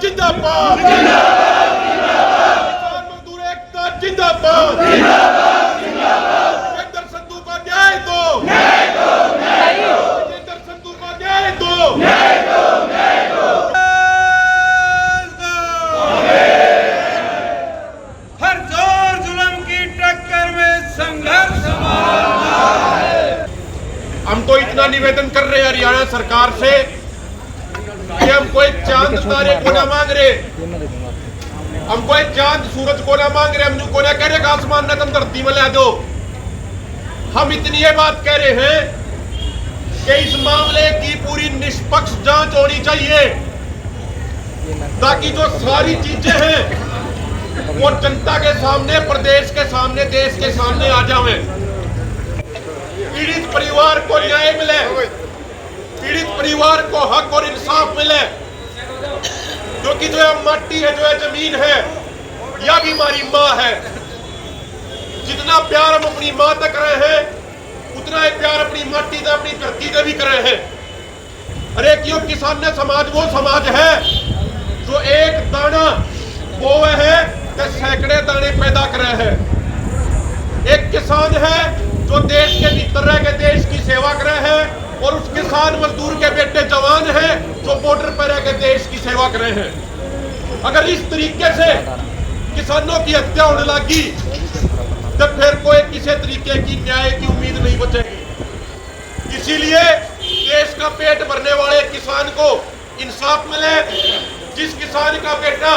जिंदाबाद, किसान मजदूर एकता जिंदाबाद, जितेंद्र संधू को न्याय दो, जितेंद्र संधू को न्याय दो। हर जोर जुल्म की टक्कर में संघर्ष हम तो इतना निवेदन कर रहे हैं हरियाणा सरकार से कि हम कोई चांद तारे को ना मांग रहे, हम कोई चांद सूरज को ना मांग रहे, हम को ना कह रहे आसमान ने तुम धरती में ला दो। हम इतनी ये बात कह रहे हैं कि इस मामले की पूरी निष्पक्ष जांच होनी चाहिए ताकि जो सारी चीजें हैं वो जनता के सामने, प्रदेश के सामने, देश के सामने आ जावे। पीड़ित परिवार को न्याय मिले, पीड़ित परिवार को हक और इंसाफ मिले, क्योंकि जो है माटी है, जो है जमीन है, या भी हमारी माँ है। जितना प्यार हम अपनी माँ तक रहे हैं उतना ही प्यार अपनी माटी से, अपनी धरती से भी कर रहे हैं। अरे क्यों किसान ने समाज वो समाज है जो एक दाना बोए है तो सैकड़े दाने पैदा कर रहे हैं। एक किसान है जो देश के भीतर रह के देश की सेवा कर रहे हैं, और उस किसान मजदूर के बेटे जवान हैं जो बॉर्डर पर रह के देश की सेवा कर रहे हैं। अगर इस तरीके से किसानों की हत्या होने लगी तो फिर कोई किसी तरीके की न्याय की उम्मीद नहीं बचेगी। इसीलिए देश का पेट भरने वाले किसान को इंसाफ मिले। जिस किसान का बेटा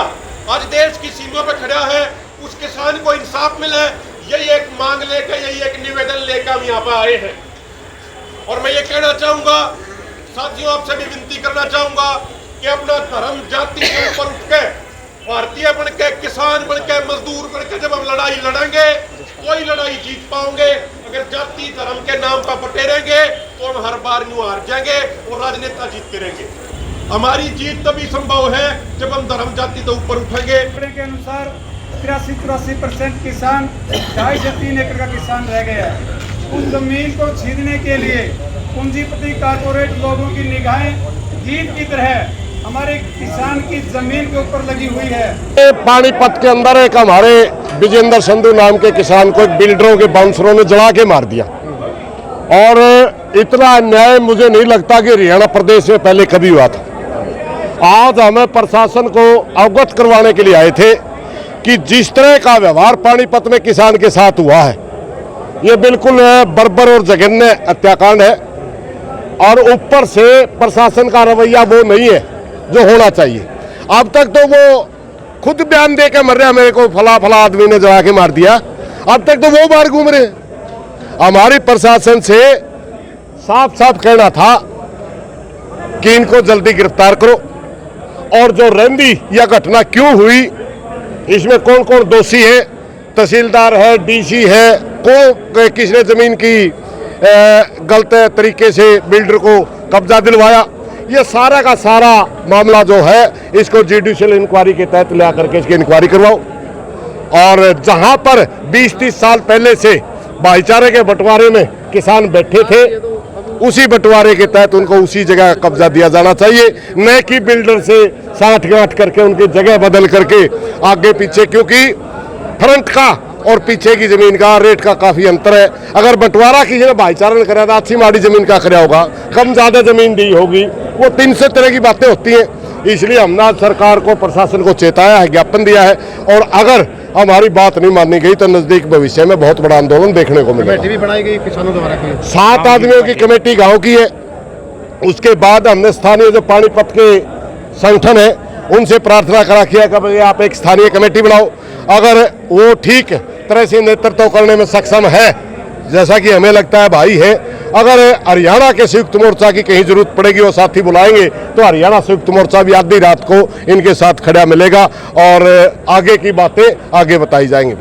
आज देश की सीमा पर खड़ा है उस किसान को इंसाफ मिले, यही एक मांग लेकर, यही एक निवेदन लेकर हम यहाँ पर आए हैं। और मैं ये कहना चाहूंगा साथियों, आपसे भी विनती करना चाहूंगा कि अपना धर्म जाति के ऊपर उठ के, भारतीय बन के, किसान बन के, मजदूर बन के जब हम लड़ाई लड़ेंगे कोई लड़ाई जीत पाओगे। अगर जाति धर्म के नाम पर बटेरेंगे तो हम हर बार यूं हार जाएंगे और राजनेता जीत के रहेंगे। हमारी जीत तभी संभव है जब हम धर्म जाति से ऊपर उठेंगे। के अनुसार 83-84% किसान 2.5 से 3 एकड़ का किसान रह गया है। उस जमीन को छीनने के लिए पूंजीपति कारपोरेट लोगों की निगाहें जीत की तरह हमारे किसान की जमीन के ऊपर लगी हुई है। पानीपत के अंदर एक हमारे विजेंद्र संधू नाम के किसान को एक बिल्डरों के बाउंसरों ने जला के मार दिया, और इतना अन्याय मुझे नहीं लगता कि हरियाणा प्रदेश में पहले कभी हुआ था। आज हमें प्रशासन को अवगत करवाने के लिए आए थे कि जिस तरह का व्यवहार पानीपत में किसान के साथ हुआ है ये बिल्कुल बर्बर और जघन्य हत्याकांड है, और ऊपर से प्रशासन का रवैया वो नहीं है जो होना चाहिए। अब तक तो वो खुद बयान दे के मर रहा, मेरे को फला फला आदमी ने जला के मार दिया। अब तक तो वो बाहर घूम रहे। हमारी प्रशासन से साफ साफ कहना था कि इनको जल्दी गिरफ्तार करो, और जो रंदी या घटना क्यों हुई, इसमें कौन कौन दोषी है, तहसीलदार है, डीसी है, को किसने जमीन की गलत तरीके से बिल्डर को कब्जा दिलवाया, ये सारा का सारा मामला जो है इसको जुडिशियल इंक्वायरी के तहत ले आकर के इसकी इंक्वायरी करवाओ। और जहां पर 20-30 साल पहले से भाईचारे के बंटवारे में किसान बैठे थे, उसी बंटवारे के तहत उनको उसी जगह कब्जा दिया जाना चाहिए, न कि बिल्डर से साठ-गांठ करके उनकी जगह बदल करके आगे पीछे, क्योंकि फ्रंट का और पीछे की जमीन का रेट का काफी अंतर है। अगर बंटवारा किसी ने भाईचारा ने कराया था, अच्छी माड़ी जमीन का कराया होगा, कम ज्यादा जमीन दी होगी, वो 300 तरह की बातें होती हैं। इसलिए हमने आज सरकार को, प्रशासन को चेताया है, ज्ञापन दिया है, और अगर हमारी बात नहीं मानी गई तो नजदीक भविष्य में बहुत बड़ा आंदोलन देखने को मिलेगा। कमेटी भी बनाई गई किसानों द्वारा, 7 आदमियों की कमेटी गाँव की है। उसके बाद हमने स्थानीय जो पानीपत के संगठन है उनसे प्रार्थना करा किया कि आप एक स्थानीय कमेटी बनाओ। अगर वो ठीक तरह से नेतृत्व करने में सक्षम है, जैसा कि हमें लगता है भाई है, अगर हरियाणा के संयुक्त मोर्चा की कहीं जरूरत पड़ेगी वो साथी बुलाएंगे तो हरियाणा संयुक्त मोर्चा भी आधी रात को इनके साथ खड़ा मिलेगा, और आगे की बातें आगे बताई जाएंगी।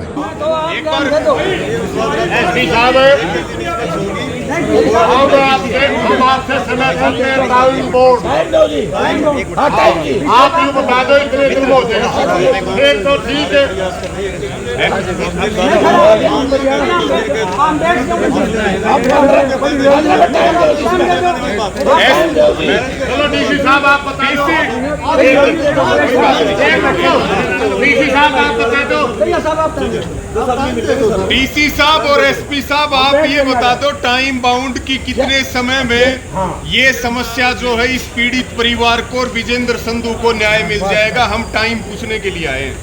हम आपसे समय करते हैं बोर्ड, आप ये बता दो इतने दिन हो जाएगा, तो ठीक है। चलो डीसी साहब आप बता दो। डीसी साहब आप बता दो। डीसी साहब और एसपी साहब आप ये बता दो टाइम बाउंड की कितने समय में ये समस्या जो है इस पीड़ित परिवार को और विजेंद्र संधू को न्याय मिल जाएगा। हम टाइम पूछने के लिए आए हैं।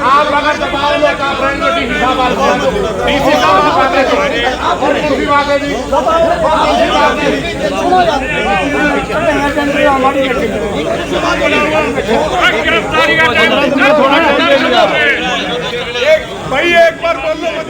आप अगर दबाव में काम रहे तो डीसी साहब भाई एक बार बोल लो मत